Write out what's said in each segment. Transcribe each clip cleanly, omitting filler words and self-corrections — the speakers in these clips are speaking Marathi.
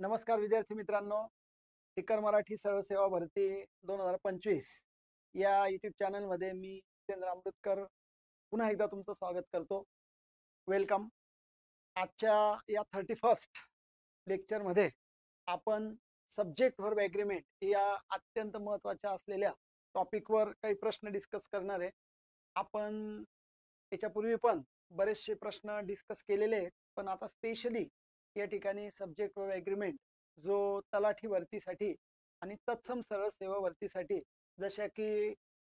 नमस्कार विद्यार्थी मित्रांनो. टिकर मराठी सरळ सेवा भरती 2025 या यूट्यूब चॅनलमध्ये मी जितेंद्र अमृतकर पुन्हा एकदा तुमचं स्वागत करतो. वेलकम. आजच्या या 31st लेक्चरमध्ये आपण सब्जेक्ट व्हर्ब ॲग्रीमेंट या अत्यंत महत्त्वाच्या असलेल्या टॉपिकवर काही प्रश्न डिस्कस करणार आहे. आपण याच्यापूर्वी पण बरेचसे प्रश्न डिस्कस केलेले आहेत, पण आता स्पेशली या ठिकाणी सब्जेक्ट व्हर्ब ॲग्रीमेंट जो तलाठी भरतीसाठी आणि तत्सम सरळ सेवा भरतीसाठी, जशा की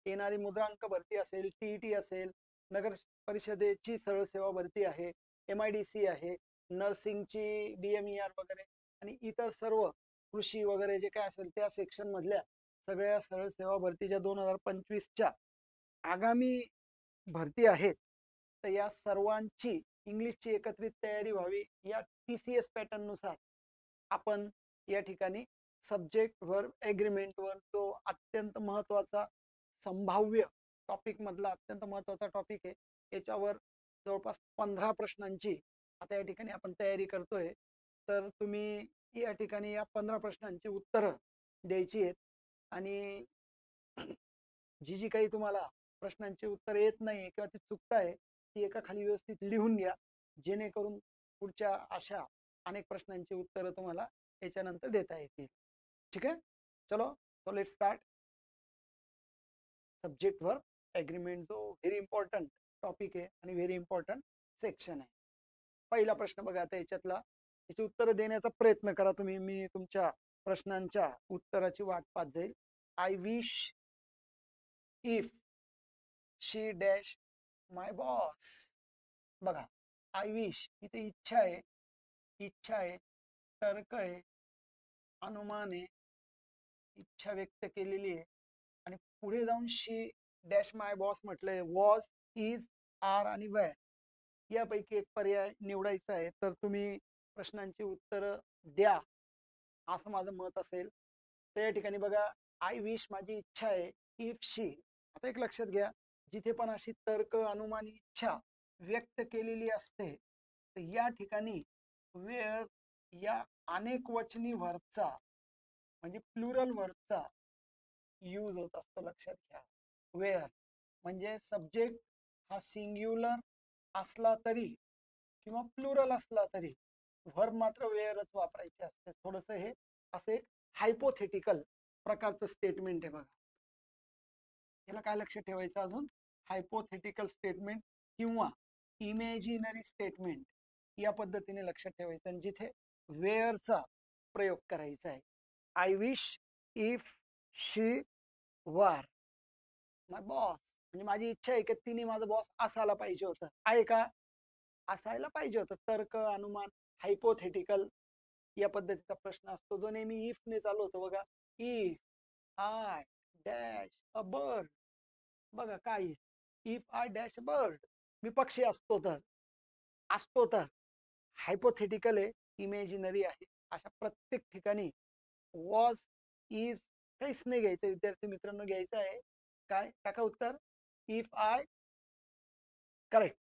येणारी मुद्रांक भरती असेल, TET असेल, नगर परिषदेची सरळ सेवा भरती आहे, MIDC आहे, नर्सिंगची DMER वगैरे आणि इतर सर्व कृषी वगैरे जे काय असेल त्या सेक्शन मधल्या सगळ्या सरळ सेवा भरतीच्या 2025च्या आगामी भरती आहेत. तर या सर्वांची इंग्लिशची एकत्रित तयारी व्हावी या TCS पॅटर्ननुसार आपण या ठिकाणी सब्जेक्ट व्हर्ब ॲग्रीमेंटवर जो अत्यंत महत्त्वाचा संभाव्य टॉपिक मधला अत्यंत महत्त्वाचा टॉपिक आहे, याच्यावर जवळपास 15 प्रश्नांची आता या ठिकाणी आपण तयारी करतोय. तर तुम्ही या ठिकाणी या 15 प्रश्नांची उत्तरं द्यायची आहेत आणि जी जी काही तुम्हाला प्रश्नांची उत्तर येत नाही किंवा ती चुकताय ती एका खाली व्यवस्थित लिहून घ्या, जेणेकरून पुढच्या अशा अनेक प्रश्नांची उत्तरं तुम्हाला याच्यानंतर देता येतील. ठीक आहे, चलो so let start. Subject verb agreement जो व्हेरी इम्पॉर्टंट टॉपिक आहे आणि व्हेरी इम्पॉर्टंट सेक्शन आहे. पहिला प्रश्न बघा, आता याच्यातला याची उत्तरं देण्याचा प्रयत्न करा तुम्ही. मी तुमच्या प्रश्नांच्या उत्तराची वाट पाहत जाईल. I wish if she dash my boss. बघा, आय विश इथे इच्छा आहे, इच्छा आहे, तर्क आहे, अनुमान आहे, इच्छा व्यक्त केलेली आहे आणि पुढे जाऊन शी डॅश माय बॉस म्हटलंय. वॉज, इज, आर आणि वेअर यापैकी एक पर्याय निवडायचा आहे. तर तुम्ही प्रश्नांची उत्तरं द्या असं माझं मत असेल. तर या ठिकाणी बघा, आय विश माझी इच्छा आहे, इफ शी. आता एक लक्षात घ्या, जिथे पण अशी तर्क, अनुमान, इच्छा व्यक्त केलेली असते तर या ठिकाणी वेअर या अनेक वचनी व्हर्बचा म्हणजे प्लुरल व्हर्बचा यूज होत असतो. लक्षात घ्या, वेअर म्हणजे सब्जेक्ट हा सिंग्युलर असला तरी किंवा प्लुरल असला तरी व्हर्ब मात्र वेअरच वापरायचे असते. थोडंसं हे असं एक हायपोथेटिकल प्रकारचं स्टेटमेंट आहे. बघा, याला काय लक्षात ठेवायचं अजून, हायपोथेटिकल स्टेटमेंट किंवा इमॅजिनरी स्टेटमेंट या पद्धतीने लक्षात ठेवायचं आणि जिथे वेअरचा प्रयोग करायचा आहे. आय विश इफ शी वर माय बॉस म्हणजे माझी इच्छा आहे की तिने माझं बॉस असायला पाहिजे होतं. आहे का? असायला पाहिजे होतं. तर्क, अनुमान, हायपोथेटिकल या पद्धतीचा प्रश्न असतो जो नेहमी इफ ने चालू होतो. बघा, if I dash a bird. बघा काय, if I dash a bird, मी पक्षी असतो तर, असतो तर. हायपोथेटिकल आहे, इमॅजिनरी आहे. अशा प्रत्येक ठिकाणी वॉज, इज काहीच नाही घ्यायचं विद्यार्थी मित्रांनो. घ्यायचं आहे काय? टाका उत्तर, if I, correct,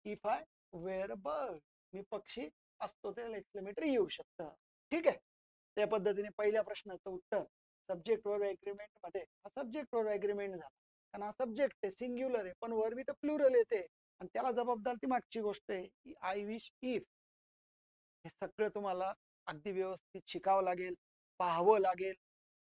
if I were a bird, मी पक्षी असतो तर एक्सक्लेमेटरी येऊ शकतं. ठीक आहे, त्या पद्धतीने पहिल्या प्रश्नाचं उत्तर सब्जेक्ट वर्ब ॲग्रीमेंट मध्ये हा सब्जेक्ट वर्ब ॲग्रीमेंट झाला. कारण हा सब्जेक्ट आहे, सिंग्युलर आहे, पण वर्ब तर प्लुरल येते आणि त्याला जबाबदार ती मागची गोष्ट आहे, आय विश इफ. हे सगळं तुम्हाला अगदी व्यवस्थित शिकावं लागेल, पाहावं लागेल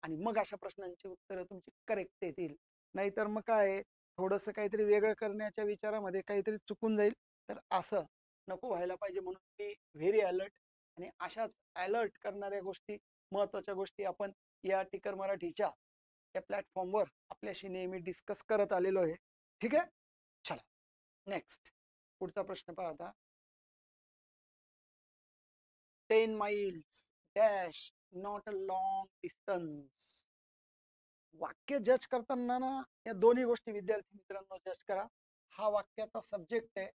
आणि मग अशा प्रश्नांची उत्तरं तुमची करेक्ट येतील. नाहीतर मग काय, थोडंसं काहीतरी वेगळं करण्याच्या विचारामध्ये काहीतरी चुकून जाईल. तर असं नको व्हायला पाहिजे, म्हणून मी व्हेरी अलर्ट आणि अशाच अलर्ट करणाऱ्या गोष्टी, महत्त्वाच्या गोष्टी आपण या टिकर मराठीच्या या प्लॅटफॉर्मवर आपल्याशी नेहमी डिस्कस करत आलेलो आहे. ठीक आहे, चला नेक्स्ट पुढचा प्रश्न पहा. आता 10 miles dash not a long distance. वाक्य जज करताना ना या दोन्ही गोष्टी विद्यार्थी मित्रांनो जज करा. हा वाक्याचा सब्जेक्ट आहे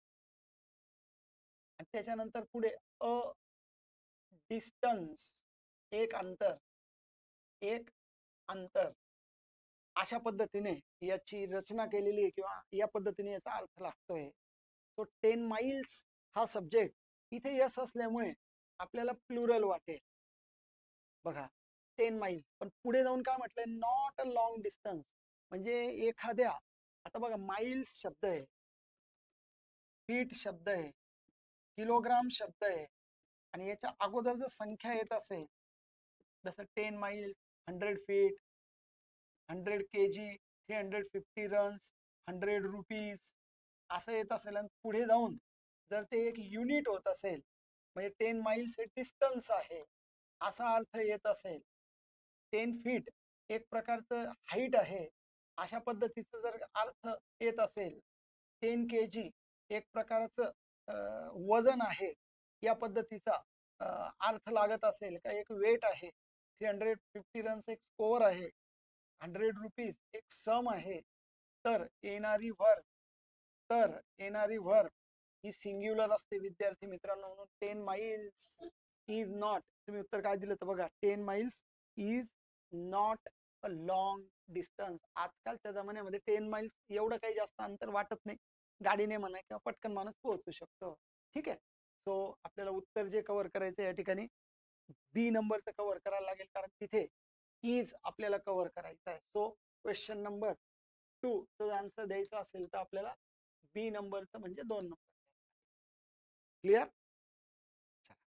आणि त्याच्यानंतर पुढे अ डिस्टन्स, एक अंतर, एक अंतर अशा पद्धतीने याची रचना केलेली आहे किंवा या पद्धतीने याचा अर्थ लागतोय. तो 10 माइल्स हा सब्जेक्ट इथे यस असल्यामुळे आपल्याला प्लुरल वाटेल. बघा 10 माईल, पण पुढे जाऊन काय म्हटलंय, नॉट अ लॉंग डिस्टन्स, म्हणजे एखाद्या, आता बघा माइल्स शब्द आहे, फीट शब्द आहे, किलोग्राम शब्द आहे, आणि याच्या अगोदर जर संख्या येत असेल, जसं 10 miles, 100 feet, 100 kg, 350 runs, 100 rupees, असं येत असेल, आणि पुढे जाऊन जर ते एक युनिट होत असेल, म्हणजे 10 माइल्स हे डिस्टन्स आहे असा अर्थ येत असेल, 10 फीट एक प्रकारचं हाईट आहे अशा पद्धतीचं जर अर्थ येत असेल, 10 kg एक प्रकारचं वजन आहे या पद्धतीचा अर्थ लागत असेल, का एक वेट आहे, 350 रन्स एक स्कोअर आहे, 100 रुपीज एक सम आहे, तर येणारी व्हर्ब ही सिंग्युलर असते विद्यार्थी मित्रांनो. म्हणून 10 माइल्स इज नॉट, तुम्ही उत्तर काय दिलं तर बघा, 10 miles is not a long distance. आजकालच्या जमान्यामध्ये 10 माइल्स एवढं काही जास्त अंतर वाटत नाही, गाडीने म्हणा किंवा पटकन माणूस पोहोचू शकतो. ठीक आहे. सो आपल्याला उत्तर जे कव्हर करायचं या ठिकाणी बी नंबरचं कव्हर करायला लागेल, कारण तिथे इज आपल्याला कव्हर करायचं आहे. सो क्वेश्चन नंबर 2 जर आन्सर द्यायचा असेल तर आपल्याला बी नंबरचं म्हणजे 2 नंबर. क्लिअर.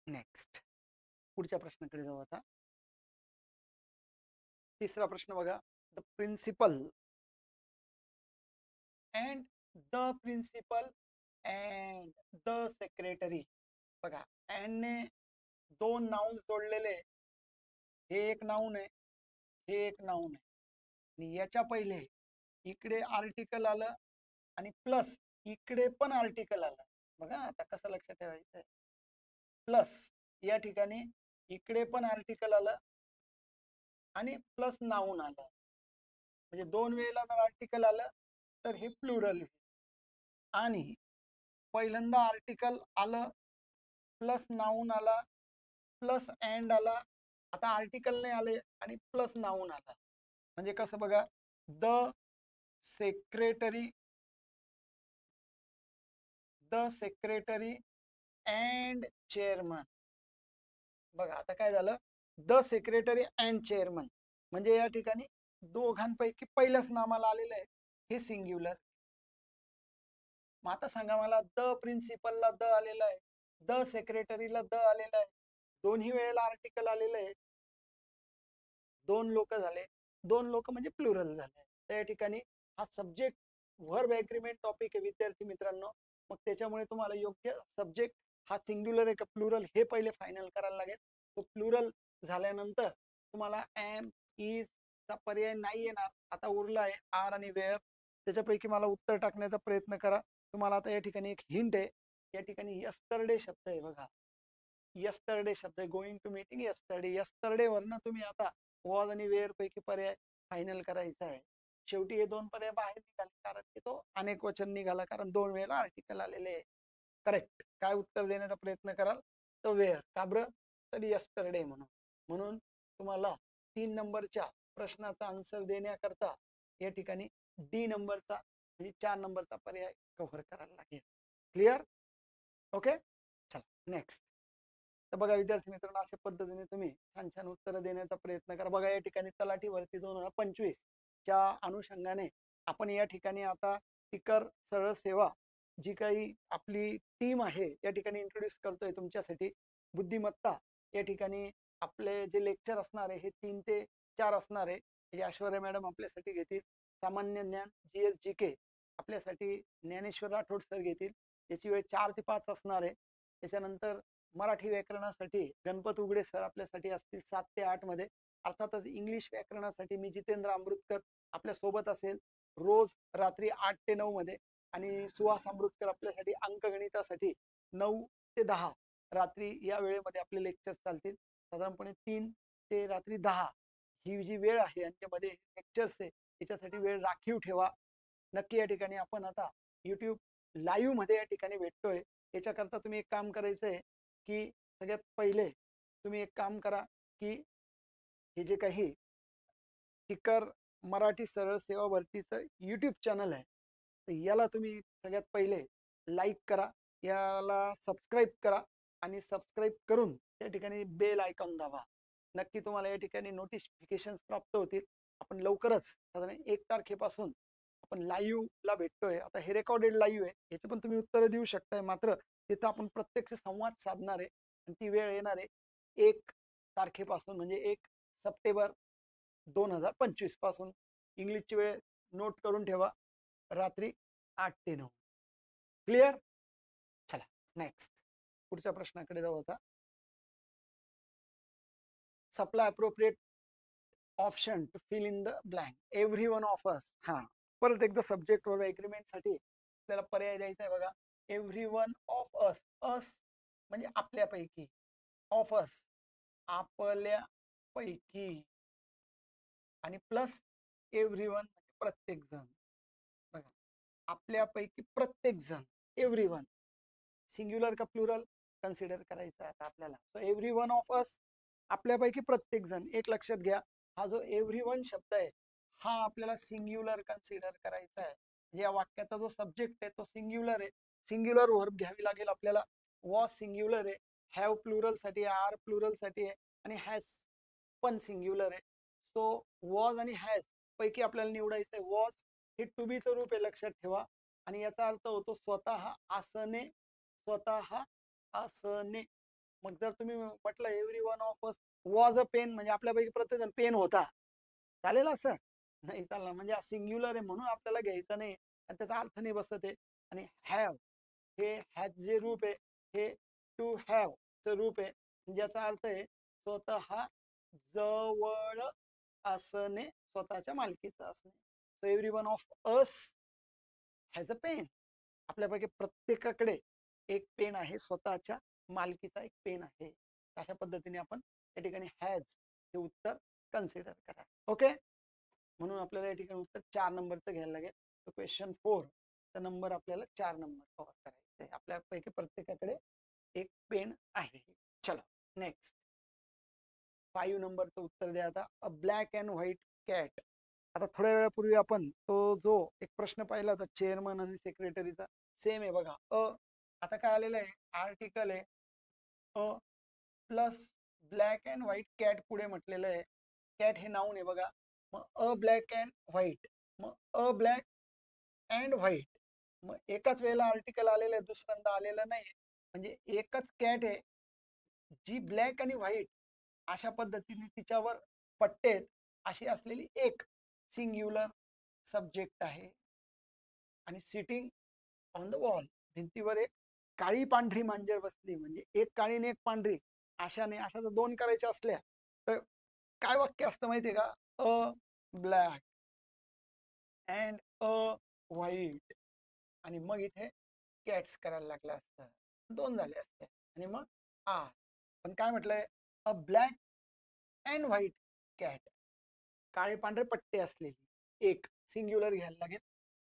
नेक्स्ट पुढच्या प्रश्नाकडे जाऊ आता. तिसरा प्रश्न बघा, the principal and the principal and the secretary. बघा अँड ने दोन नाउन जोडलेले, हे एक नाउन आहे, हे एक नाउन आहे, आणि याच्या पहिले इकडे आर्टिकल आलं आणि प्लस इकडे पण आर्टिकल आलं. बघा आता कसं लक्षात ठेवायचं आहे, प्लस या ठिकाणी इकडे पण आर्टिकल आलं आणि प्लस नाउन आलं, म्हणजे दोन वेळेला जर आर्टिकल आलं तर हे प्लुरल. आणि पहिल्यांदा आर्टिकल आलं, प्लस नाउन आला, प्लस अँड आला, आता आर्टिकल नाही आले आणि प्लस नाउन आला, म्हणजे कसं बघा, the secretary, the secretary and chairman. बघा आता काय झालं, द सेक्रेटरी अँड चेअरमन, म्हणजे या ठिकाणी दोघांपैकी पहिल्याच नामाला आलेलं आहे, हे सिंग्युलर. मग आता सांगा मला, द प्रिन्सिपलला द आलेलं आहे, द सेक्रेटरीला द आलेलं आहे, दोन्ही वेळेला आर्टिकल आलेलं आहे, दोन लोक झाले, दोन लोक म्हणजे प्लुरल झाले. त्या ठिकाणी हा सब्जेक्ट व्हर्ब ॲग्रीमेंट टॉपिक आहे विद्यार्थी मित्रांनो. मग त्याच्यामुळे तुम्हाला योग्य सब्जेक्ट हा सिंग्युलर आहे का प्लुरल हे पहिले फायनल करायला लागेल. तो प्लुरल झाल्यानंतर तुम्हाला एम इज चा पर्याय नाही येणार. आता उरला आहे आर आणि वेअर, त्याच्यापैकी मला उत्तर टाकण्याचा प्रयत्न करा. तुम्हाला आता या ठिकाणी एक हिंट आहे, या ठिकाणी यस्टरडे शब्द आहे बघा, यस्टरडे शब्द आहे, going to meeting yesterday, yesterday वरनं तुम्ही आता वॉज आणि वेअर पैकी पर्याय फायनल करायचा आहे. शेवटी हे दोन पर्याय बाहेर निघाले, कारण की तो अनेक वचन निघाला, कारण दोन वेळेला आर्टिकल आलेले आहे. करेक्ट. काय उत्तर देण्याचा प्रयत्न कराल तर वेअर, का बरं तर यस्टरडे म्हणून. म्हणून तुम्हाला 3 नंबरच्या प्रश्नाचा आन्सर देण्याकरता या ठिकाणी डी नंबरचा म्हणजे 4 नंबरचा पर्याय कव्हर करायला लागेल. क्लिअर. ओके. चला नेक्स्ट. तर बघा विद्यार्थी मित्रांनो, अशा पद्धतीने तुम्ही छान छान उत्तरं देण्याचा प्रयत्न करा. बघा या ठिकाणी तलाठी भरती 2025 च्या अनुषंगाने आपण या ठिकाणी आता टिकर सरळ सेवा जी काही आपली टीम आहे या ठिकाणी इंट्रोड्यूस करतोय तुमच्यासाठी. बुद्धिमत्ता या ठिकाणी आपले जे लेक्चर असणार आहे हे 3 ते 4 असणार आहे, जे ऐश्वर्या मॅडम आपल्यासाठी घेतील. सामान्य ज्ञान GS GK आपल्यासाठी ज्ञानेश्वर राठोड सर घेतील, याची वेळ 4 ते 5 असणार आहे. त्याच्यानंतर मराठी व्याकरणासाठी गणपत उघडे सर आपल्यासाठी असतील 7 ते 8 मध्ये. अर्थातच इंग्लिश व्याकरणासाठी मी जितेंद्र अमृतकर आपल्या सोबत असेल रोज रात्री 8 ते 9 मध्ये. आणि सुहास अमृतकर आपल्यासाठी अंकगणितासाठी 9 ते 10 रात्री या वेळेमध्ये आपले लेक्चर्स चालतील. साधारणपणे 3 ते रात्री 10 ही जी वेळ आहे आणि त्यामध्ये लेक्चर्स आहे, त्याच्यासाठी वेळ राखीव ठेवा. नक्की या ठिकाणी आपण आता YouTube लाईव्ह मध्ये या ठिकाणी भेटतोय. याच्याकरता तुम्ही एक काम करायचं आहे की सगळ्यात पहिले तुम्ही एक काम करा की हे जे काही टिकर मराठी सरळ सेवा भरतीचं YouTube चॅनल आहे, तर याला तुम्ही सगळ्यात पहिले लाईक करा, याला सबस्क्राईब करा आणि सबस्क्राईब करून त्या ठिकाणी बेल आयकॉन दाबा. नक्की तुम्हाला या ठिकाणी नोटिफिकेशन प्राप्त होतील. आपण लवकरच साधारण 1 तारखेपासून आपण लाईव्हला भेटतोय. आता हे रेकॉर्डेड लाईव्ह आहे, याची पण तुम्ही उत्तरं देऊ शकताय. मात्र तिथं आपण प्रत्यक्ष संवाद साधणार आहे आणि ती वेळ येणार आहे 1 तारखेपासून, म्हणजे 1 सप्टेंबर 2025 पासून. इंग्लिशची वेळ नोट करून ठेवा, रात्री 8 ते 9. क्लिअर? चला नेक्स्ट पुढच्या प्रश्नाकडे जाऊ. आता supply appropriate option to fill in the blank every one of us. हा, परत एकदा सब्जेक्ट वर एग्रीमेंट साठी आपल्याला पर्याय द्यायचा आहे बघा. एव्हरी वन ऑफ अस, अस म्हणजे आपल्यापैकी, ऑफ अस आपल्यापैकी, आणि प्लस एव्हरी वन प्रत्येक जण. बघा, आपल्यापैकी प्रत्येक जण, एव्हरी वन. सिंग्युलर का प्लुरल कन्सिडर करायचं आता आपल्याला. सो एव्हरी वन ऑफ अस, आपल्यापैकी प्रत्येक जण. एक लक्षात घ्या, हा जो एव्हरी वन शब्द आहे हा आपल्याला सिंग्युलर कन्सिडर करायचा आहे. या वाक्याचा जो सब्जेक्ट आहे तो सिंग्युलर आहे. सिंग्युलर वर्ब घ्यावी लागेल आपल्याला. वॉज सिंग्युलर आहे, हॅव प्लुरल साठी, आर प्लुरल साठी आहे, आणि हॅज पण सिंग्युलर आहे. सो वॉज आणि हॅज पैकी आपल्याला निवडायचं आहे वॉज. हे टू बीचं रूप आहे, लक्षात ठेवा. आणि याचा अर्थ होतो स्वतः असणे, स्वतः असणे. मग जर तुम्ही म्हटलं every one of us was a pen, म्हणजे आपल्यापैकी प्रत्येक जण पेन होता, चालेल असं? नाही चालणार, म्हणजे सिंग्युलर आहे म्हणून आपल्याला घ्यायचं नाही आणि त्याचा अर्थ नाही बसत आहे. आणि हॅव, हे हॅज जे रूप आहे हे टू हॅव च रूप आहे, ज्याचा अर्थ आहे स्वतः जवळ असणे, स्वतःच्या मालकीचं असणे. So every one of us has a pen, आपल्यापैकी प्रत्येकाकडे एक पेन आहे, स्वतःच्या मालकीचा एक पेन आहे. अशा पद्धतीने आपण या ठिकाणी हॅज हे उत्तर कन्सिडर करा. ओके, म्हणून आपल्याला या ठिकाणी उत्तर 4 नंबरचं घ्यायला लागेल. तर क्वेश्चन 4 चा नंबर आपल्याला 4 नंबर कव्हर करायचा आहे. आपल्यापैकी प्रत्येकाकडे एक पेन आहे. चला नेक्स्ट 5 नंबरचं उत्तर द्या आता. अ ब्लॅक अँड व्हाईट कॅट. आता थोड्या वेळापूर्वी आपण तो जो एक प्रश्न पाहिला होता चेअरमन आणि सेक्रेटरीचा, सेम आहे बघा. आता काय आलेलं आहे, आर्टिकल आहे a plus black and white cat पुढे म्हटलेलं आहे. कॅट हे नाऊन आहे बघा. मग अ ब्लॅक अँड व्हाईट, मग अ ब्लॅक अँड व्हाईट, मग एकाच वेळेला आर्टिकल आलेलं आहे, दुसऱ्यांदा आलेलं नाही. म्हणजे एकच कॅट आहे जी ब्लॅक आणि व्हाईट अशा पद्धतीने तिच्यावर पट्टे अशी असलेली एक सिंग्युलर सब्जेक्ट आहे. आणि सिटिंग ऑन द वॉल, भिंतीवर एक काळी पांढरी मांजर बसली. म्हणजे एक काळी आणि एक पांढरी, अशाने अशा जर दोन करायच्या असल्या तर काय वाक्य असतं माहितीये का? अ ब्लॅक अँड अ व्हाईट, आणि मग इथे कॅट्स करायला लागलं असतं, दोन झाले असते. आणि मग आ, पण काय म्हटलंय? A black and white cat, काळे पांढरे पट्टे असलेली एक, सिंग्युलर घ्यायला लागेल.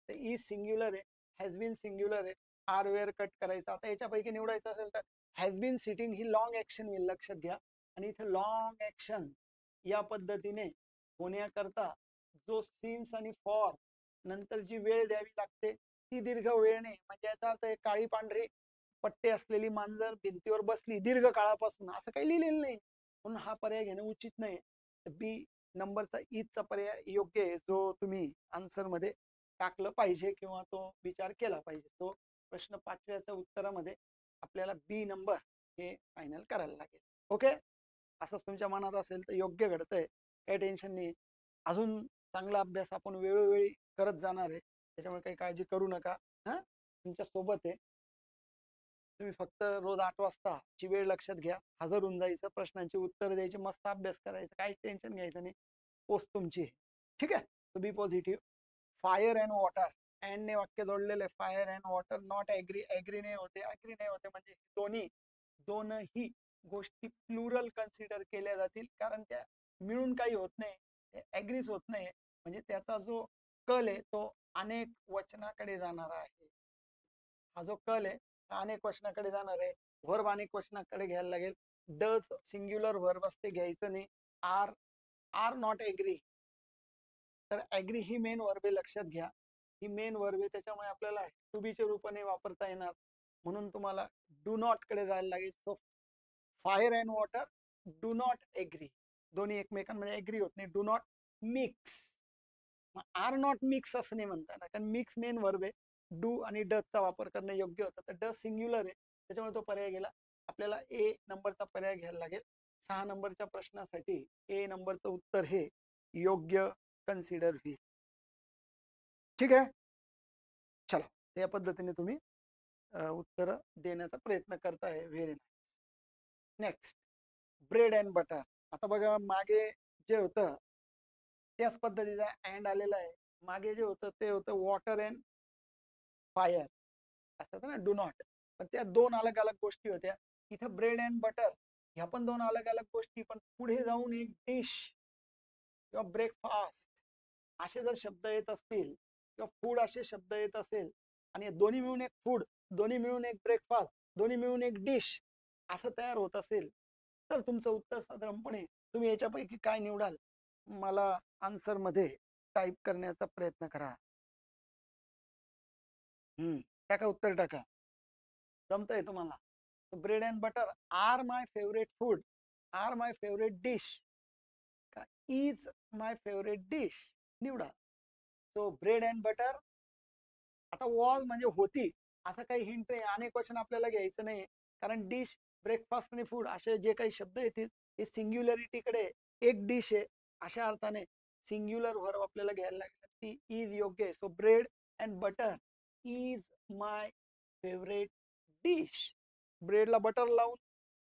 तर ई सिंग्युलर आहे, हॅज बीन सिंग्युलर आहे, आर वेअर कट करायचं. आता याच्यापैकी निवडायचं असेल तर हॅज बीन सिटिंग ही लॉंग ऍक्शन होईल, लक्षात घ्या. आणि इथे लॉंग ऍक्शन या पद्धतीने होण्याकरता जो सीन्स आणि फॉर नंतर जी वेळ द्यावी लागते ती दीर्घ वेळ नाही. म्हणजे याचा अर्थ काळी पांढरी पट्टे असलेली मांजर भिंतीवर बसली दीर्घ काळापासून, असं काही लिहिलेलं नाही, म्हणून हा पर्याय घेणं उचित नाही. बी नंबरचा ईचा पर्याय योग्य आहे, जो तुम्ही आन्सर मध्ये टाकलं पाहिजे किंवा तो विचार केला पाहिजे. तो प्रश्न 5व्याच्या उत्तरामध्ये आपल्याला बी नंबर हे फायनल करायला लागेल. ओके, असंच तुमच्या मनात असेल तर योग्य घडतंय, काही टेन्शन नाही. अजून चांगला अभ्यास आपण वेळोवेळी करत जाणार आहे, त्याच्यामुळे काही काळजी करू नका. हा, तुमच्या सोबत आहे. तुम्ही फक्त रोज 8 वाजता ची वेळ लक्षात घ्या, हजर होऊन जायचं, प्रश्नांची उत्तर द्यायची, मस्त अभ्यास करायचा, काही टेन्शन घ्यायचं नाही. पोस्ट तुमची आहे, ठीक आहे? To be positive. Fire and water, and ने वाक्य जोडलेलं आहे. Fire and water not agree, agree नाही होते, ॲग्री नाही होते, म्हणजे दोनही गोष्टी प्लुरल कन्सिडर केल्या जातील, कारण त्या मिळून काही होत नाही, ॲग्रीच होत नाही. म्हणजे त्याचा जो कल आहे तो अनेक वचनाकडे जाणार आहे. हा जो कल आहे अनेक वचनाकडे जाणार आहे. व्हर्ब अनेक वचनाकडे घ्यायला लागेल. डज सिंग्युलर व्हर्ब असते, घ्यायचं नाही. आर, आर नॉट ॲग्री, तर ॲग्री ही मेन वर्ब आहे, लक्षात घ्या. ही मेन वर्ब आहे, त्याच्यामुळे आपल्याला टू बीच्या रूपाने वापरता येणार, म्हणून तुम्हाला डू नॉट कडे जायला लागेल. So fire and water do not agree. दोन्ही एकमेकांमध्ये ऍग्री होत नाही. Do not mix. Are not mix असं नाही म्हणता येणार, कारण मिक्स मेन वर्ब आहे. डू आणि डचा वापर करणं योग्य होतं, तर ड सिंग्युलर आहे त्याच्यामुळे तो पर्याय गेला. आपल्याला ए नंबरचा पर्याय घ्यायला लागेल. 6 नंबरच्या प्रश्नासाठी ए नंबरचं उत्तर हे योग्य कन्सिडर होईल. ठीक आहे, चला या पद्धतीने तुम्ही उत्तर देण्याचा प्रयत्न करताय. Very nice. Next, bread and butter. आता बघा मागे जे होतं त्याच पद्धतीचा अँड आलेला आहे. मागे जे होतं ते होतं वॉटर अँड फायर असतात ना, डू नॉट. पण त्या दोन अलग अलग गोष्टी होत्या. इथं ब्रेड अँड बटर ह्या पण दोन अलग अलग गोष्टी, पण पुढे जाऊन एक डिश किंवा ब्रेकफास्ट असे जर शब्द येत असतील किंवा फूड असे शब्द येत असेल आणि दोन्ही मिळून एक फूड, दोन्ही मिळून एक ब्रेकफास्ट, दोन्ही मिळून एक डिश असं तयार होत असेल, तर तुमचं उत्तर साधारणपणे तुम्ही याच्यापैकी काय निवडाल मला आन्सर मध्ये टाईप करण्याचा प्रयत्न करा. टाका, उत्तर टाका. जमतंय तुम्हाला? Bread and butter are my favourite food, are my favourite dish का इज माय फेवरेट डिश निवडा. So bread and butter. आता वॉज म्हणजे होती असं काही हिंट नाही, अनेक क्वेश्चन आपल्याला घ्यायचं नाही, कारण डिश, ब्रेकफास्ट आणि फूड असे जे काही शब्द येतील हे सिंग्युलरिटीकडे, एक डिश आहे अशा अर्थाने सिंग्युलर व्हर्ब आपल्याला घ्यायला लागेल. ती इज योग्य आहे. So bread and butter is my favourite dish. ब्रेडला बटर लावून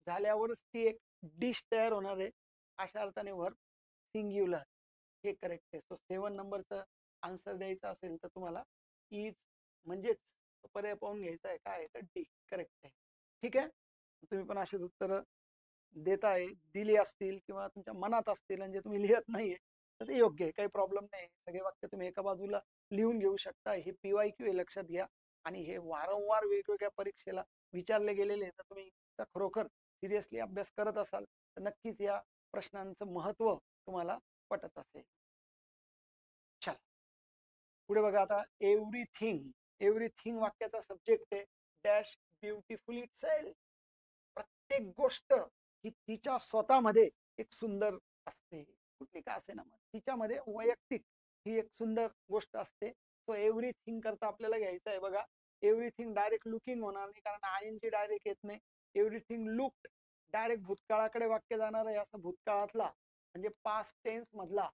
झाल्यावरच ती एक डिश तयार होणार आहे अशा अर्थाने व्हर्ब सिंग्युलर हे करेक्ट आहे. सो 7 नंबरचं आन्सर द्यायचा असेल तर तुम्हाला इज म्हणजेच पर्याय पाहून घ्यायचा आहे, काय तर डी करेक्ट आहे. ठीक आहे, तुम्ही पण अशीच उत्तर देताय, दिली असतील किंवा तुमच्या मनात असतील आणि जे तुम्ही लिहत नाहीये तर ते योग्य आहे, काही प्रॉब्लेम नाही. सगळे वाक्य तुम्ही एका बाजूला लिहून घेऊ शकता. हे PYQ हे लक्षात घ्या, आणि हे वारंवार वेगवेगळ्या परीक्षेला विचारले गेलेले, तर तुम्ही खरोखर सिरियसली अभ्यास करत असाल तर नक्कीच या प्रश्नांचं महत्व तुम्हाला पटत असेल. चल पुढे बघा. आता एव्हरीथिंग, एव्हरीथिंग वाक्याचा सब्जेक्ट आहे डॅश ब्युटिफुल इटसेल्फ. प्रत्येक गोष्ट ही तिच्या स्वतःमध्ये एक सुंदर असते, कुठली का असे ना, तिच्यामध्ये वैयक्तिक ही एक सुंदर गोष्ट असते. तो एव्हरीथिंग करता आपल्याला घ्यायचं आहे. बघा, एव्हरीथिंग डायरेक्ट लुकिंग होणार नाही, कारण आयएनजी डायरेक्ट येत नाही. एव्हरीथिंग लुक्ड डायरेक्ट भूतकाळाकडे वाक्य जाणार आहे. असं भूतकाळातला म्हणजे पास्ट टेन्स मधला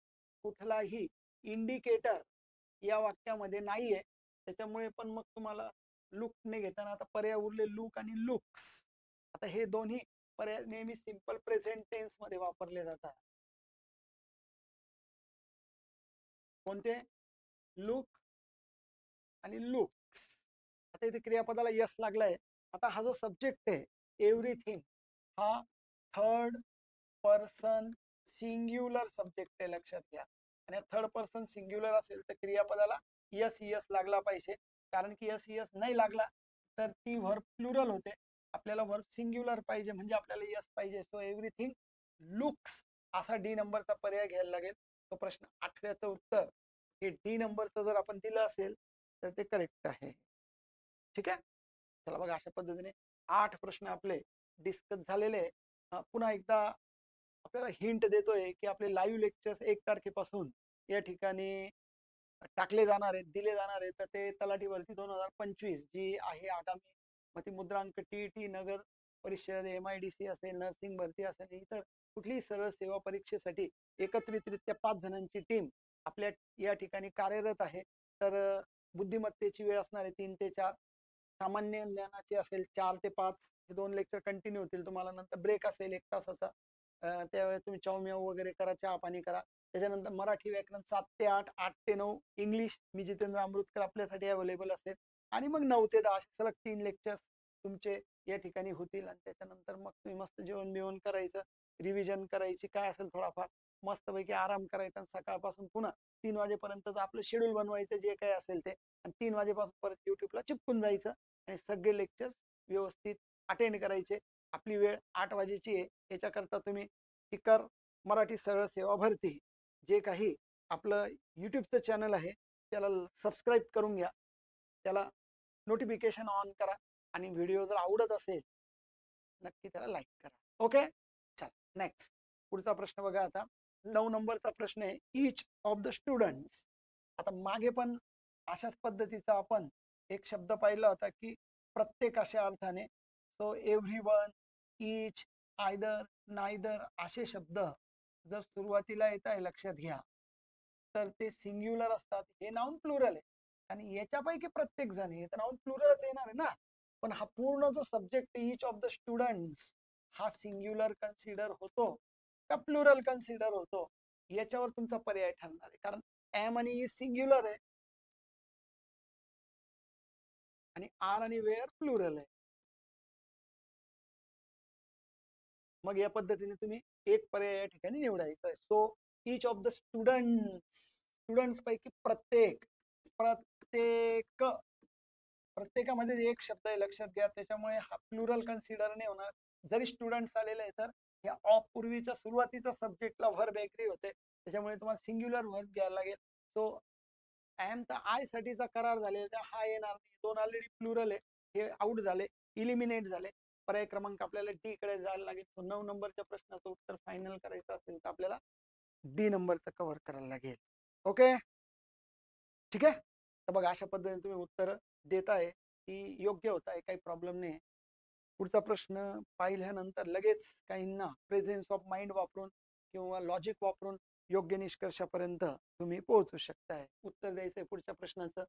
कुठलाही इंडिकेटर या वाक्यामध्ये नाहीये, त्याच्यामुळे पण मग तुम्हाला लुकने घेताना आता पर्याय उरले लुक आणि लुक्स. आता हे दोन्ही पर्याय नेहमी सिंपल प्रेझेंट टेन्स मध्ये वापरले जातात. कोणते? लुक आणि लुक्स. आता इथे क्रियापदाला यस लागलाय. आता हा जो सब्जेक्ट आहे एव्हरीथिंग हा थर्ड पर्सन सिंग्युलर सब्जेक्ट आहे, लक्षात घ्या. आणि थर्ड पर्सन सिंग्युलर असेल तर क्रियापदाला यस यस लागला पाहिजे, कारण की यस यस नाही लागला तर ती व्हर्ब प्लुरल होते. आपल्याला व्हर्ब सिंग्युलर पाहिजे म्हणजे आपल्याला यस पाहिजे. सो एव्हरीथिंग लुक्स असा डी नंबरचा पर्याय घ्यायला लागेल. तो प्रश्न 8व्याचं उत्तर हे डी नंबरचं जर आपण दिलं असेल तर ते करेक्ट आहे. ठीक आहे, चला बघा, अशा पद्धतीने 8 प्रश्न आपले डिस्कस झालेले आहे. पुन्हा एकदा आपल्याला हिंट देतोय की आपले लाईव्ह लेक्चर्स 1 तारखेपासून या ठिकाणी टाकले जाणार आहेत, दिले जाणार आहेत. तर ते तलाठी भरती 2025 जी आहे आगामी, मग ती मुद्रांक TET, नगर परिषद, MIDC असेल, नर्सिंग भरती असेल, इतर कुठलीही सरळ सेवा परीक्षेसाठी एकत्रितरित्या 5 जणांची टीम आपल्या या ठिकाणी कार्यरत आहे. तर बुद्धिमत्तेची वेळ असणार आहे 3 ते 4, सामान्य ज्ञानाची असेल 4 ते 5. हे 2 लेक्चर कंटिन्यू होतील. तुम्हाला नंतर ब्रेक असेल 1 तासाचा, त्यावेळेस तुम्ही चावम्याव वगैरे करा, चहा पाणी करा. त्याच्यानंतर मराठी व्याकरण 7 ते 8, 8 ते 9 इंग्लिश, मी जितेंद्र अमृतकर आपल्यासाठी अवेलेबल असेल. आणि मग 9 ते 10 सलग 3 लेक्चर्स तुमचे या ठिकाणी होतील. आणि त्याच्यानंतर मग तुम्ही मस्त जेवण बिवण करायचं, रिव्हिजन करायची, काय असेल थोडाफार मस्तपैकी आराम करायचा, आणि सकाळपासून पुन्हा 3 वाजेपर्यंतचं आपलं शेड्यूल बनवायचं जे काही असेल ते, आणि 3 वाजेपासून परत युट्यूबला चिपकून जायचं आणि सगळे लेक्चर्स व्यवस्थित अटेंड करायचे. आपली वेळ 8 वाजेची आहे. याच्याकरता तुम्ही स्पीकर मराठी सरळ सेवा भरती जे काही आपलं यूट्यूबचं चॅनल आहे त्याला सबस्क्राईब करून घ्या, त्याला नोटिफिकेशन ऑन करा, आणि व्हिडिओ जर आवडत असेल नक्की त्याला लाईक करा. ओके, चल नेक्स्ट. पुढचा प्रश्न बघा आता 9 नंबरचा प्रश्न आहे इच ऑफ द स्टुडंट्स. आता मागे पण अशाच पद्धतीचा आपण एक शब्द पाहिला होता की प्रत्येक अशा अर्थाने. सो एव्हरीवन, इच, आयदर, नायदर असे शब्द जर सुरुवातीला येत आहे लक्षात घ्या तर ते सिंग्युलर असतात. हे नाउन प्लुरल आहे आणि याच्यापैकी प्रत्येक जण हे तर नाउन प्लुरलच येणार आहे ना. पण हा पूर्ण जो subject each of the students हा सिंग्युलर कन्सिडर होतो का प्लुरल कन्सिडर होतो याच्यावर तुमचा पर्याय ठरणार आहे. कारण एम आणि इज सिंग्युलर आहे आणि आर आणि वेअर प्लुरल आहे. मग या पद्धतीने तुम्ही एक पर्याय या ठिकाणी निवडायचा आहे. So each of the students, students पैकी प्रत्येक, प्रत्येक, प्रत्येकामध्ये एक शब्द आहे लक्षात घ्या. त्याच्यामुळे हा प्लुरल कन्सिडर नाही होणार. जरी स्टुडंट्स आलेले आहे तर या ऑफ पूर्वीच्या सुरुवातीचा सब्जेक्टला व्हर्ब एग्री होते, त्याच्यामुळे तुम्हाला सिंग्युलर व्हर्ब घ्यायला लागेल. सो एम तर आय साठीचा करार झालेला हा येणार नाही. दोन ऑलरेडी प्लुरल आहे, हे आउट झाले, इलिमिनेट झाले. पर्याय क्रमांक आपल्याला डी कडे जायला लागेल. 9 नंबरच्या प्रश्नाचं उत्तर फायनल करायचं असेल तर आपल्याला डी नंबरचं कव्हर करायला लागेल. ओके, ठीक आहे. तर बघा अशा पद्धतीने तुम्ही उत्तर देताय की योग्य होत आहे, काही प्रॉब्लेम नाही. पुढचा प्रश्न पाहिल्यानंतर लगेच काहींना प्रेझेन्स ऑफ माइंड वापरून किंवा लॉजिक वापरून योग्य निष्कर्षापर्यंत तुम्ही पोहोचू शकताय. उत्तर द्यायचंय पुढच्या प्रश्नाचं.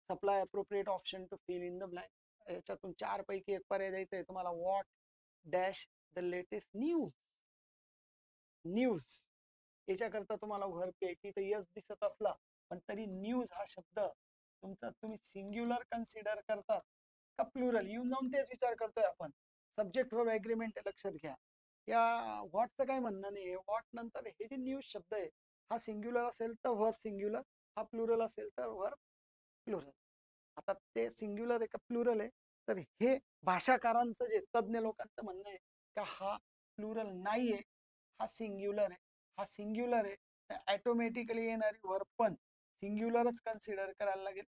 Supply appropriate option to fill in the blank. याच्यातून 4 पैकी एक पर्याय द्यायचा आहे तुम्हाला. What dash the latest news. News याच्याकरता तुम्हाला व्हर्ब द्यायची. तर यस दिसत असला पण तरी न्यूज हा शब्द तुमचा तुम्ही सिंग्युलर कन्सिडर करतात का प्लुरल. येऊन जाऊन तेच विचार करतोय आपण. सब्जेक्ट व्हर्ब ऍग्रीमेंट लक्षात घ्या. या व्हॉटचं काय म्हणणं नाही. व्हॉट नंतर हे जे न्यूज शब्द आहे हा सिंग्युलर असेल तर व्हर्ब सिंग्युलर, हा प्लुरल असेल तर व्हर्ब प्लुरल. आता ते सिंग्युलर आहे का प्लुरल आहे तर हे भाषाकारांचं जे तज्ज्ञ लोकांचं म्हणणं आहे का हा प्लुरल नाहीये, हा सिंग्युलर आहे. हा सिंग्युलर आहे तर ऑटोमॅटिकली येणारी व्हर्ब पण सिंग्युलरच कन्सिडर करायला लागेल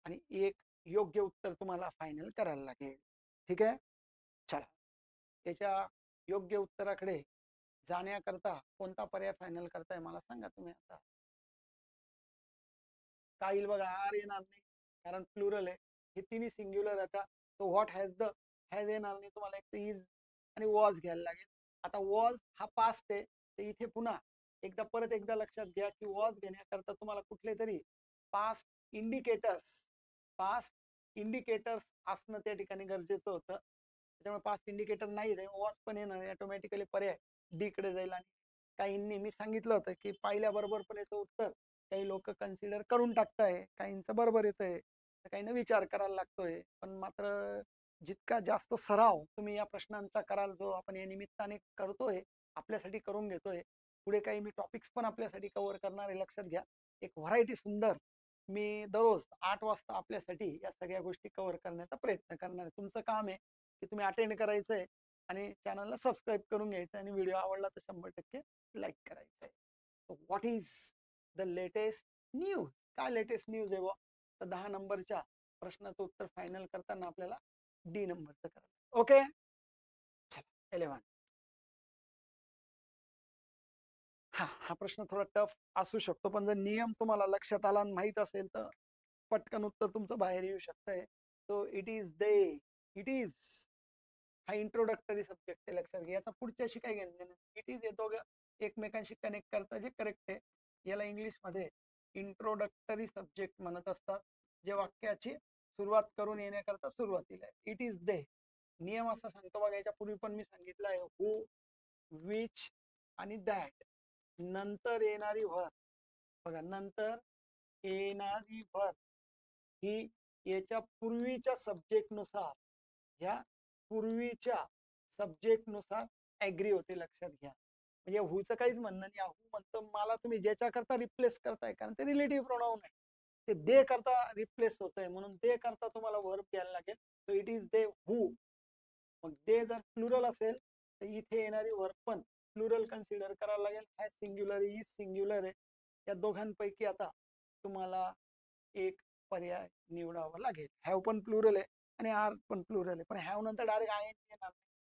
आणि एक योग्य उत्तर तुम्हाला फायनल करायला लागेल. ठीक आहे, चला याच्या योग्य उत्तराकडे जाण्याकरता कोणता पर्याय फायनल करताय मला सांगा तुम्ही. आता काय येईल बघा, आर येणार नाही कारण प्लुरल आहे. हे तिन्ही सिंग्युलर आता. तो व्हॉट हॅज द हॅज येणार नाही तुम्हाला. एक तर इज आणि वॉज घ्यायला लागेल. आता वॉज हा पास्ट आहे तर इथे पुन्हा एकदा परत एकदा लक्षात घ्या की वॉज घेण्याकरता तुम्हाला कुठले तरी पास्ट इंडिकेटर्स, पास्ट इंडिकेटर्स असणं त्या ठिकाणी गरजेचं होतं. त्याच्यामुळे पास्ट इंडिकेटर नाही वॉज पण येणार ऑटोमॅटिकली. पर्याय डी कडे जाईल. आणि काहींनी मी सांगितलं होतं की पाहिल्याबरोबर पण याचं उत्तर काही लोक कन्सिडर करून टाकताय, काहींचं बरोबर येत आहे, काहींना विचार करायला लागतोय. पण मात्र जितका जास्त सराव तुम्ही या प्रश्नांचा कराल, जो आपण या निमित्ताने करतोय, आपल्यासाठी करून घेतोय, पुढे काही मी टॉपिक्स पण आपल्यासाठी कव्हर करणार आहे. लक्षात घ्या, एक व्हरायटी सुंदर मी दररोज 8 वाजता आपल्यासाठी या सगळ्या गोष्टी कव्हर करण्याचा प्रयत्न करणार आहे. तुमचं काम आहे की तुम्ही अटेंड करायचंय आणि चॅनलला सबस्क्राईब करून घ्यायचं आणि व्हिडिओ आवडला तर 100% लाईक करायचं आहे. What is the latest news. काय लेटेस्ट न्यूज आहे तर 10 नंबरच्या प्रश्नाचं उत्तर फायनल करताना आपल्याला डी नंबरचं करायचं. ओके, चला 11. हा प्रश्न थोडा टफ असू शकतो पण जर नियम तुम्हाला लक्षात आला आणि माहित असेल तर पटकन उत्तर तुमचं बाहेर येऊ शकतंय. So it is they, it is हा इंट्रोडक्टरी सब्जेक्ट आहे लक्षात घ्या. याचा पुढच्याशी काय घेणं देणं. इट इज हे दोघं एकमेकांशी कनेक्ट करता जे करेक्ट आहे. याला इंग्लिशमध्ये इंट्रोडक्टरी सब्जेक्ट म्हणत असतात, जे वाक्याची सुरुवात करून येण्याकरता सुरुवातीला आहे. इट इज दे नियम असा सांगतो बघा. याच्या पूर्वी पण मी सांगितलं आहे. हु, विच आणि दॅट नंतर येणारी व्हर्ब बघा, नंतर येणारी व्हर्ब ही याच्या पूर्वीच्या सब्जेक्ट नुसार, ह्या पूर्वीच्या सब्जेक्ट नुसार ऍग्री होते. लक्षात घ्या. म्हणजे हुचं काहीच म्हणणं नाही. हु म्हणतं मला तुम्ही ज्याच्याकरता रिप्लेस करताय, कारण ते रिलेटिव्ह प्रोनाउन आहे, ते दे करता रिप्लेस होत आहे, म्हणून दे करता तुम्हाला व्हर्ब घ्यायला लागेल. सो इट इज दे हु. मग दे जर प्लुरल असेल तर इथे येणारी व्हर्ब पण प्लुरल कन्सिडर करायला लागेल. हॅज सिंग्युलर, इज सिंग्युलर आहे. या दोघांपैकी आता तुम्हाला एक पर्याय निवडावा लागेल. हॅव पण प्लुरल आहे आणि आर पण प्लुरल आहे, पण हॅव नंतर डायरेक्ट आय येणार.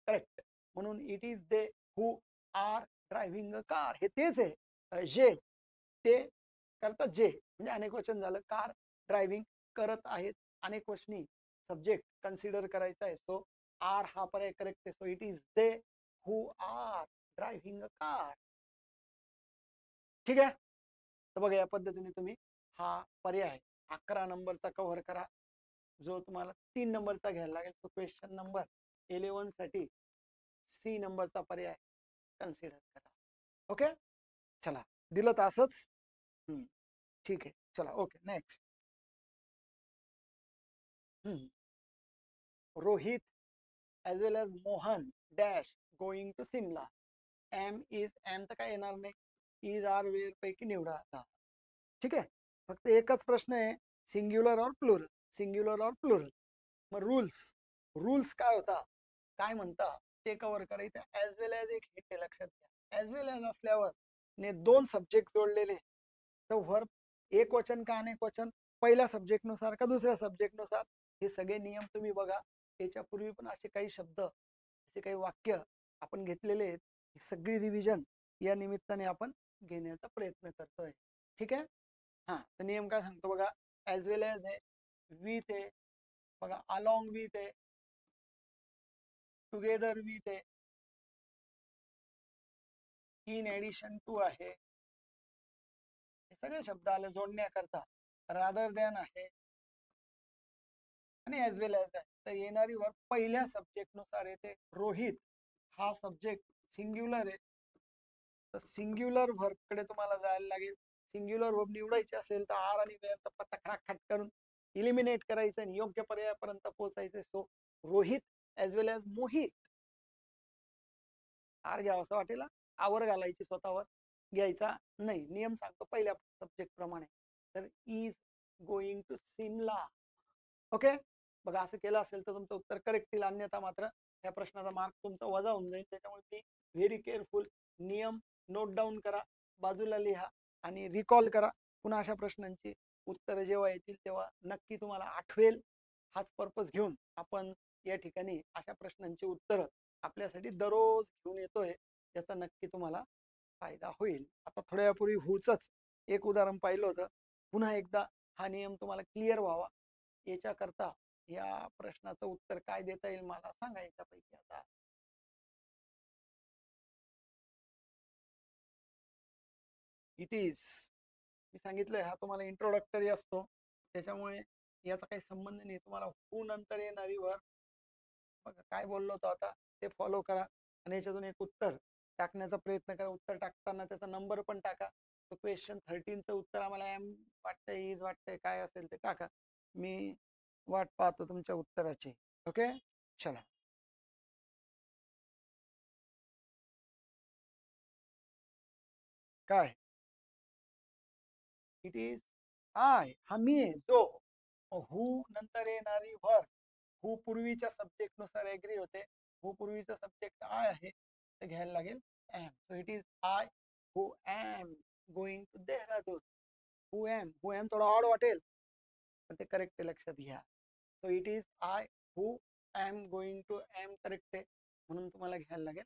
करेक्ट. म्हणून it is they who are driving a car, हे तेच आहे. जे ते करतात, जे म्हणजे अनेक वचन झालं. कार ड्रायव्हिंग करत आहेत अनेक वचनी, सब्जेक्ट कन्सिडर करायचा आहे. सो आर हा पर्याय करेक्ट आहे. So it is they who are driving a car. ठीक आहे. तर बघा, या पद्धतीने तुम्ही हा पर्याय 11 नंबरचा कव्हर करा. जो तुम्हाला 3 नंबरचा घ्यायला लागेल तो क्वेश्चन नंबर 11 साठी सी नंबरचा पर्याय कन्सिडर करा. ओके, चला, दिलं तर असंच. ठीक आहे, चला, okay, next. Rohit as well as Mohan dash going to Simla. Am तर काय येणार नाही. इज आर वेअर पैकी निवडा आता. ठीक आहे, फक्त एकच प्रश्न आहे, सिंग्युलर और प्लुरल, सिंग्युलर और प्लुरल. मग रूल्स, रूल्स काय होता, काय म्हणता ते कव्हर करायचं. ॲज वेल एज एक हिट आहे, लक्षात घ्या. ॲज वेल एज असल्यावर ने 2 सब्जेक्ट जोडलेले, तर वर्ब एक वचन का अनेक वचन, पहिल्या सब्जेक्टनुसार का दुसऱ्या सब्जेक्टनुसार, हे सगळे नियम तुम्ही बघा. याच्यापूर्वी पण असे काही शब्द, असे काही वाक्य आपण घेतलेले आहेत. ही सगळी रिव्हिजन या निमित्ताने आपण घेण्याचा प्रयत्न करतोय. ठीक आहे. हा, तर नियम काय सांगतो बघा. ॲज वेल एज आहे, विथ आहे बघा, अलॉंग विथ आहे, टुगेदर विथ आहे, इन ऍडिशन टू आहे. हे सगळे शब्द आले जोडण्याकरता. रादर दॅन आहे आणि ॲज वेल एज आहे. तर येणारी वर्ब पहिल्या सब्जेक्ट नुसार येते. रोहित हा सब्जेक्ट सिंग्युलर आहे, तर सिंग्युलर व्हर्ब कडे तुम्हाला जायला लागेल. सिंग्युलर व्हर्ब निवडायचे असेल तर आर आणि वेअर तर पत्ता खटाखट करून इलिमिनेट करायचं आणि योग्य पर्यायापर्यंत पोहोचायचे. So Rohit as well age Mohit. R घ्यावा असं वाटेल, आवर घालायची स्वतःवर घ्यायचा नाही. नियम सांगतो पहिल्या सब्जेक्ट प्रमाणे. तर is going to Simla. Okay, बघा, असं केलं असेल तर तुमचं उत्तर करेक्ट येईल, अन्यथा मात्र या प्रश्नाचा मार्क तुमचा वजा होऊन जाईल. त्याच्यामुळे मी व्हेरी केअरफुल. नियम नोट डाऊन करा, बाजूला लिहा आणि रिकॉल करा. पुन्हा अशा प्रश्नांची उत्तरं जेव्हा येतील तेव्हा नक्की तुम्हाला आठवेल. हाच पर्पज घेऊन आपण या ठिकाणी अशा प्रश्नांची उत्तरं आपल्यासाठी दररोज घेऊन येतोय. याचा नक्की तुम्हाला फायदा होईल. आता थोड्या वेळापूर्वी हुचंच एक उदाहरण पाहिलं होतं. पुन्हा एकदा हा नियम तुम्हाला क्लिअर व्हावा याच्याकरता या प्रश्नाचं उत्तर काय देता येईल मला सांगा याच्यापैकी. आता इट इज, मी सांगितलंय हा तुम्हाला इंट्रोडक्टरी असतो, त्याच्यामुळे याचा काही संबंध नाही. तुम्हाला हू नंतर येणारी वर बघा काय बोललो होतो आता ते फॉलो करा आणि याच्यातून एक उत्तर टाकण्याचा प्रयत्न करा. उत्तर टाकताना त्याचा नंबर पण टाका. तो क्वेश्चन 13चं उत्तर आम्हाला एम वाटतंय, इज वाटतंय, काय असेल ते टाका. मी वाट पाहतो तुमच्या उत्तराची. ओके, चला. काय, इट इज आय, हा मी आहे जो. हू नंतर येणारी वर, हू पूर्वीच्या सब्जेक्ट नुसार एग्री होते. हू पूर्वीचा सब्जेक्ट आय आहे, ते घ्यायला लागेल am. So it is I who am going to Dehradun. Who am थोडा ऑड वाटेल पण ते करेक्ट आहे, लक्षात घ्या. So it is I who am going to am correct आहे, म्हणून तुम्हाला घ्यायला लागेल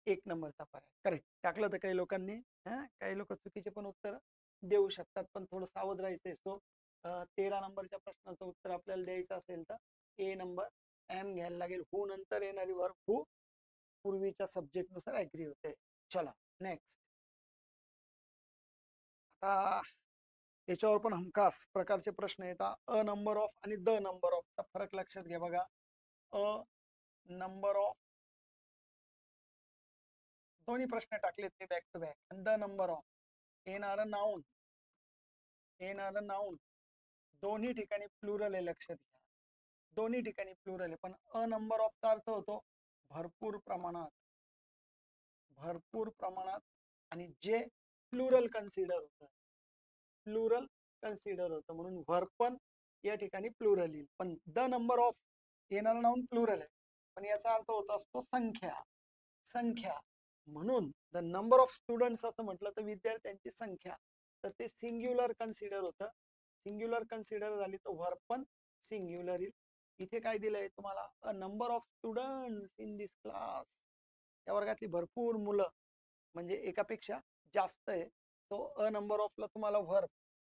एक नंबरचा पर्याय करेक्ट. टाकलं तर काही लोकांनी, काही लोक चुकीचे पण उत्तर देऊ शकतात, पण थोडं सावध राहायचंय. सो 13 नंबरच्या प्रश्नाचं उत्तर आपल्याला द्यायचं असेल तर ए नंबर एम घ्यायला लागेल. हू नंतर येणारी वर्ब हू पूर्वीच्या सब्जेक्ट नुसार ऍग्री होते. चला, नेक्स्ट. आता याच्यावर पण हमखास प्रकारचे प्रश्न येतात. अ नंबर ऑफ आणि द नंबर ऑफ चा फरक लक्षात घ्या बघा. अ नंबर ऑफ, दोन्ही प्रश्न टाकलेत मी back to back. The number of येणारं नाऊन दोन्ही ठिकाणी प्लुरल आहे, लक्षात घ्या. दोन्ही ठिकाणी प्लुरल आहे. पण अ नंबर ऑफचा अर्थ होतो भरपूर प्रमाणात, भरपूर प्रमाणात. आणि जे प्लुरल कन्सिडर होतं, प्लुरल कन्सिडर होतं, म्हणून व्हर्ब पण या ठिकाणी प्लुरल येईल. पण द नंबर ऑफ येणारं नाऊन प्लुरल आहे, पण याचा अर्थ होत असतो संख्या, संख्या. म्हणून द नंबर ऑफ स्टुडंट्स असं म्हटलं तर विद्यार्थ्यांची संख्या, तर ते सिंग्युलर कन्सिडर होतं. सिंग्युलर कन्सिडर झाली तर व्हर्ब पण सिंग्युलर येईल. इथे काय दिलंय तुम्हाला, a number of students in this class. या वर्गातली भरपूर मुलं म्हणजे एकापेक्षा जास्त आहे. तो अ नंबर ऑफला तुम्हाला व्हर्ब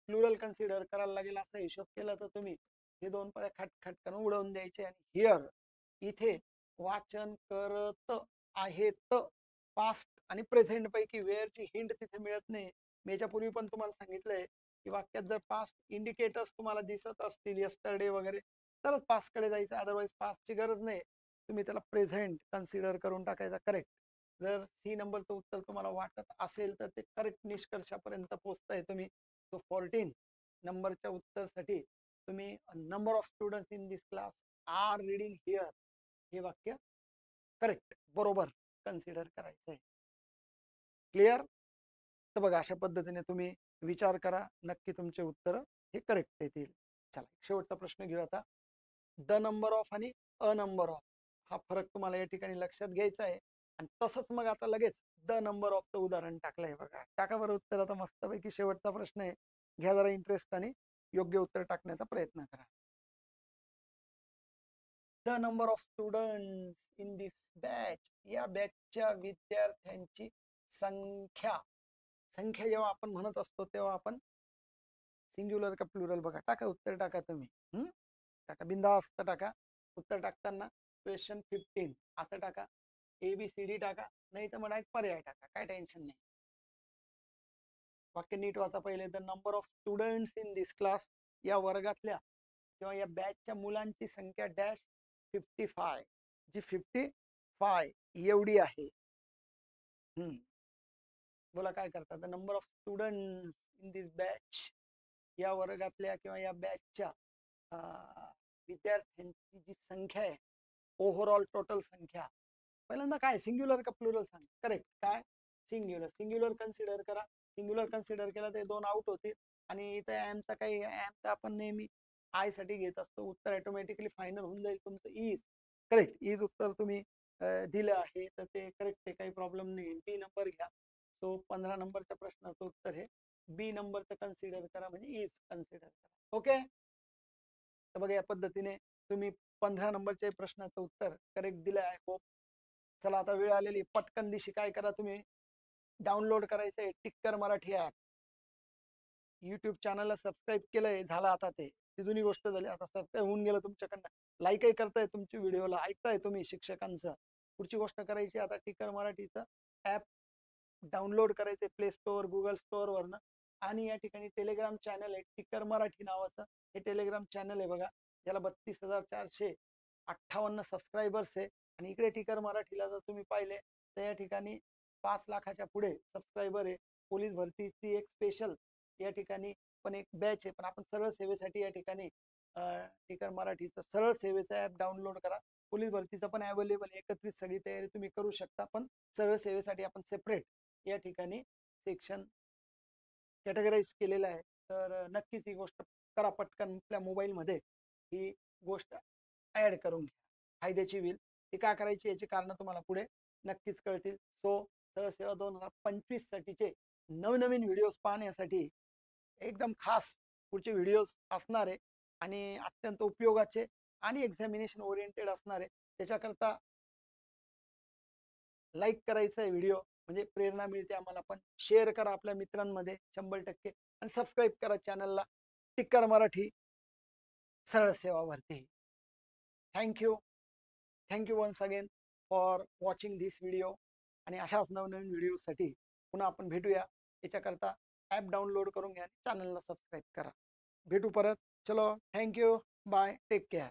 प्लुरल कन्सिडर करायला लागेल. असा हिशोब केला तर तुम्ही हे दोन पर्याय खटखटकन उडवून द्यायचे. आणि हिअर इथे वाचन करत आहेत पास्ट आणि प्रेझेंट पैकी वेअरची हिंट तिथे मिळत नाही. मी याच्यापूर्वी पण तुम्हाला सांगितलंय की वाक्यात जर पास्ट इंडिकेटर्स तुम्हाला दिसत असतील यस्टरडे वगैरे तरच पास्टकडे जायचं, अदरवाईज पास्टची गरज नाही. तुम्ही त्याला प्रेझेंट कन्सिडर करून टाकायचा. करेक्ट. जर सी नंबरचं उत्तर तुम्हाला वाटत असेल तर ते करेक्ट निष्कर्षापर्यंत पोहोचताय तुम्ही. सो 14 नंबरच्या उत्तरसाठी तुम्ही number of students in this class are reading here हे वाक्य करेक्ट बरोबर कन्सिडर करायचं आहे. क्लिअर? तर बघा अशा पद्धतीने तुम्ही विचार करा, नक्की तुमचे उत्तर हे करेक्ट येतील. चला शेवटचा प्रश्न घेऊ आता. द नंबर ऑफ आणि अ नंबर ऑफ हा फरक तुम्हाला या ठिकाणी लक्षात घ्यायचा आहे. आणि तसंच मग आता लगेच द नंबर ऑफचं उदाहरण टाकलंय बघा. टाका बरं उत्तर. आता मस्तपैकी शेवटचा प्रश्न आहे, घ्या जरा इंटरेस्ट आणि योग्य उत्तर टाकण्याचा प्रयत्न करा. The number of students in this batch या बॅचच्या विद्यार्थ्यांची संख्या. संख्या जेव्हा आपण म्हणत असतो तेव्हा आपण सिंग्युलर का प्लुरल बघा. टाका उत्तर टाका तुम्ही. टाका बिंदास्त टाका. उत्तर टाकताना क्वेश्चन 15 असं टाका. ABCD टाका, नाही तर म्हणा पर्याय टाका, काय टेन्शन नाही. वाक्य नीट वाचा पहिले. The number of students in this class या वर्गातल्या किंवा या बॅचच्या मुलांची संख्या डॅश 55 जी 55 एवढी आहे. बोला काय करता. The number of students in this batch या वर्गातल्या किंवा या बॅचच्या विद्यार्थ्यांची जी संख्या आहे ओव्हरऑल टोटल संख्या. पहिल्यांदा काय सिंग्युलर का प्लुरल सांग. करेक्ट. काय सिंग्युलर. सिंग्युलर कन्सिडर करा. सिंग्युलर कन्सिडर केला तर दोन आउट होतील. आणि इथं ॲमचा काही ॲमचा आपण नेहमी आय साठी घेत असतो. उत्तर ऑटोमॅटिकली फायनल होऊन जाईल तुमचं इज. करेक्ट. इज उत्तर तुम्ही दिलं आहे तर ते करेक्ट आहे, काही प्रॉब्लेम नाही. बी नंबर घ्या. सो 15 नंबरच्या प्रश्नाचं उत्तर हे बी नंबरचं कन्सिडर करा म्हणजे इज कन्सिडर करा. ओके. तर बघा या पद्धतीने तुम्ही 15 नंबरच्या प्रश्नाचं उत्तर करेक्ट दिलं आहे. होप. चला आता वेळ आलेली. पटकन दिशी काय करा तुम्ही डाउनलोड करायचंय टिक्कर मराठी ऍप. युट्यूब चॅनलला सबस्क्राईब केलंय, झालं आता ते. ती जुनी गोष्ट झाली. आता सबस्क्राईब होऊन गेलं तुमच्याकडनं. लाईकही करताय तुमची व्हिडिओला, ऐकताय तुम्ही शिक्षकांचं. पुढची गोष्ट करायची आता टिक्कर मराठीचं ऍप डाउनलोड करायचे प्ले स्टोअर गुगल स्टोअर वरनं. आणि या ठिकाणी टेलिग्राम चॅनल आहे टिक्कर मराठी नावाचं. हे टेलिग्राम चॅनल आहे बघा, ज्याला 32,458 सबस्क्रायबर्स आहे. आणि इकडे टिक्कर मराठीला जर तुम्ही पाहिले तर या ठिकाणी 5 लाखाच्या पुढे सबस्क्रायबर आहे. पोलीस भरतीची एक स्पेशल या ठिकाणी पण एक बॅच आहे. पण आपण सरळ सेवेसाठी या ठिकाणी टिक्कर मराठीचं सरळ सेवेचं ऍप डाउनलोड करा. पोलीस भरतीचं पण अवेलेबल, एकत्रित सगळी तयारी तुम्ही करू शकता. पण सरळ सेवेसाठी आपण सेपरेट या ठिकाणी सेक्शन कॅटेगराईज केलेलं आहे. तर नक्कीच ही गोष्ट करा पटकन आपल्या मोबाईलमध्ये. ही गोष्ट ऍड करून घ्या, फायद्याची होईल. ती काय करायची याची कारण तुम्हाला पुढे नक्कीच कळतील. सो सरळ सेवा 2025 साठीचे नवनवीन व्हिडिओज पाहण्यासाठी एकदम खास पुढचे व्हिडिओज असणार आहे आणि अत्यंत उपयोगाचे आणि एक्झामिनेशन ओरिएंटेड असणार आहे. त्याच्याकरता लाईक करायचा आहे व्हिडिओ, म्हणजे प्रेरणा मिळते आम्हाला. पण शेअर करा आपल्या मित्रांमध्ये 100%. आणि सबस्क्राईब करा चॅनलला टिक्कर मराठी सरळ सेवा भरती. Thank you. Thank you once again for watching this video. आणि अशाच नवनवीन व्हिडिओसाठी पुन्हा आपण भेटूया. याच्याकरता ॲप डाउनलोड करून घ्या आणि चॅनलला सबस्क्राईब करा. भेटू परत. चलो थँक्यू. बाय. Take care.